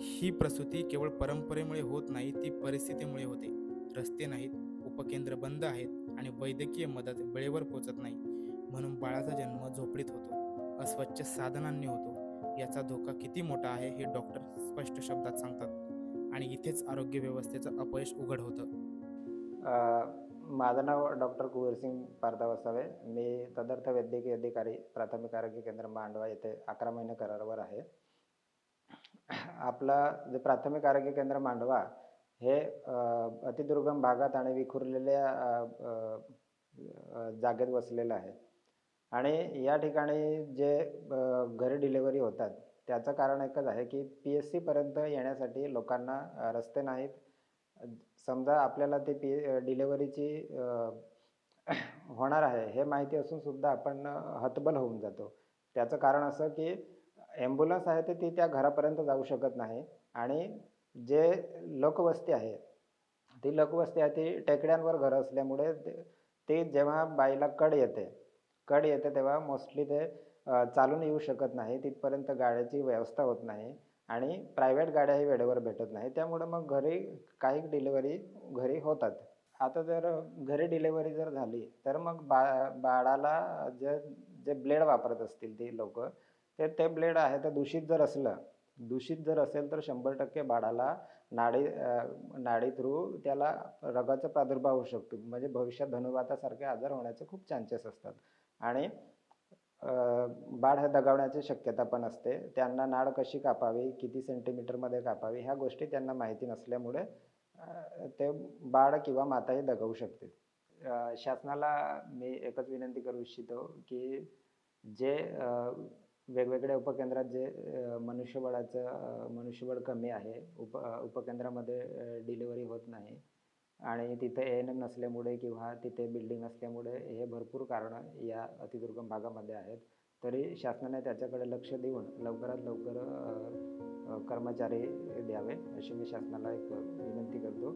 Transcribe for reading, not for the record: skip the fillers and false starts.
ही प्रसूती केवळ परंपरेमुळे होत नाही, ती परिस्थितीमुळे होते. रस्ते नाहीत, उपकेंद्र बंद आहेत आणि वैद्यकीय मदत वेळेवर पोहोचत नाही. म्हणून बाळाचा जन्म झोपडीत होतो, अस्वच्छ साधनांनी होतो. याचा धोका किती मोठा आहे हे डॉक्टर स्पष्ट शब्दात सांगतात आणि इथेच आरोग्य व्यवस्थेचं अपयश उघड होतं. अ, माझं नाव डॉक्टर कुबेरसिंग पारदावसावे. मी तदर्थ वैद्यकीय अधिकारी प्राथमिक आरोग्य केंद्र मांडवा येथे 11 महिने करारावर आहे. आपलं जे प्राथमिक आरोग्य केंद्र मांडवा हे अतिदुर्गम भागात आणि विखुरलेल्या जागेत वसलेलं आहे. आणि या ठिकाणी जे घरी डिलिव्हरी होतात, त्याचं कारण एकच आहे, की पी-एच-सीपर्यंत येण्यासाठी लोकांना रस्ते नाहीत. अ, समजा आपल्याला ते डिलिव्हरीची होणार आहे, हे माहिती असून सुद्धा आपण हतबल होऊन जातो. त्याचं कारण असं, की ॲम्ब्युलन्स आहे, तर ती त्या घरापर्यंत जाऊ शकत नाही आणि जे लोकवस्ती आहे, ती लोकवस्ती आहे, ती टेकड्यांवर घरं असल्यामुळे ते ते जेव्हा बाईला कड येते तेव्हा मोस्टली ते चालून येऊ शकत नाही. तिथपर्यंत गाड्याची व्यवस्था होत नाही आणि प्रायव्हेट गाड्याही वेळेवर भेटत नाही. त्यामुळे मग घरी काही डिलिव्हरी घरी होतात. आता जर घरी डिलिव्हरी जर झाली, तर मग बाळाला जे जे ब्लेड वापरत असतील ती लोकं, तर ते ब्लेड आहे तर दूषित जर असेल तर 100% बाळाला नाडी थ्रू त्याला रोगाचा प्रादुर्भाव होऊ शकतो. म्हणजे भविष्यात धनुर्वातासारखे आजार होण्याचे खूप चान्सेस असतात आणि अ, बाळ हे दगावण्याची शक्यता पण असते. त्यांना नाळ कशी कापावी, किती सेंटीमीटरमध्ये कापावी, ह्या गोष्टी त्यांना माहिती नसल्यामुळे ते बाळ किंवा माताही दगावू शकते. शासनाला मी एकच विनंती करू इच्छितो, की जे वेगवेगळ्या उपकेंद्रात जे मनुष्यबळ कमी आहे. उपकेंद्रामध्ये डिलिव्हरी होत नाही आणि तिथे ए-एन-एम नसल्यामुळे किंवा तिथे बिल्डिंग नसल्यामुळे हे भरपूर कारणं या अतिदुर्गम भागामध्ये आहेत. तरी शासनाने त्याच्याकडे लक्ष देऊन लवकरात लवकर कर्मचारी द्यावे, अशी मी शासनाला एक विनंती करतो.